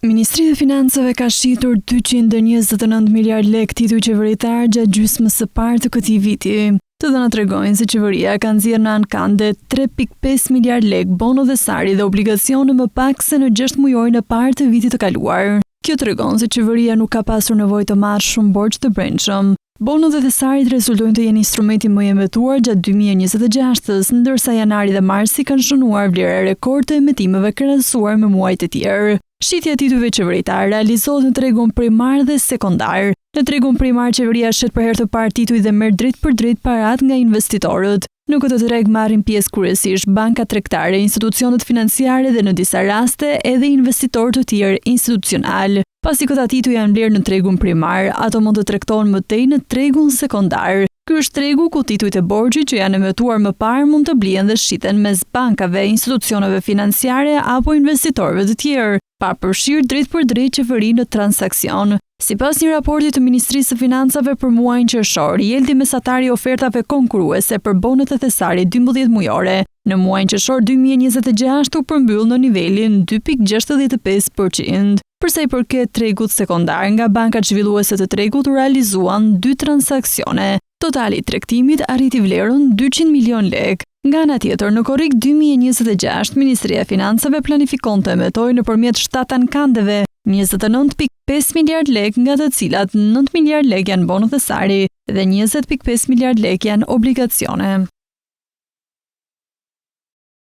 Ministria e Financave ka shitur 229 miliard lek titull qeveritar gjatë gjysmës së parë të këtij viti. Të dhënat tregojnë se qeveria ka nxjerrë në ankande 3.5 miliard lek bono dhe sari dhe obligacione më pak se në 6 mujorin e parë të vitit të kaluar. Kjo tregon se qeveria nuk ka pasur nevojë të marrë shumë borxh të brendshëm. Bonot dhe thesarit rezultojnë të jenë instrumenti më i emetuar gjatë 2026-s, ndërsa janari dhe marsi kanë shënuar vlera rekord të emetimeve krahasuar me muajt e tjerë. Shitja e titujve qeveritar realizohet në tregun primar dhe sekondar. Në tregun primar qeveria shet për herë të parë tituj dhe merr drejt për drejt parat nga investitorët. Në këtë treg marrin pjesë kryesisht banka tregtare, institucionet financiare dhe në disa raste edhe investitorë të tjerë institucional. Pasi këta tituj janë blerë në tregun primar, ato mund të tregtohen më tej në tregun sekondar. Ky është tregu ku titujt e borxhit që janë emetuar më parë mund të blihen dhe shiten mes bankave, institucioneve financiare apo investitorëve të tjerë, pa përfshirë drejt për drejt qeverinë në transakcion. Sipas një raporti të Ministrisë së Financave për muajin qershor, jeldi mesatari i ofertave konkurruese për bonet e thesarit 12 mujore. Në muajin qershor 2026 u përmbyll në nivelin 2.65%. Përsa i përket tregut sekondar, nga bankat zhvilluese të tregut u realizuan 2 transakcione. Totali i tregtimit arriti vlerën 200 milion lek. Nga ana tjetër, në korrik 2026, Ministria e Financave planifikon të emetojë nëpërmjet 7 ankandeve 29.5 miliard lek, nga të cilat 9 miliard lek janë bono thesari dhe 20.5 miliard lek janë obligacione.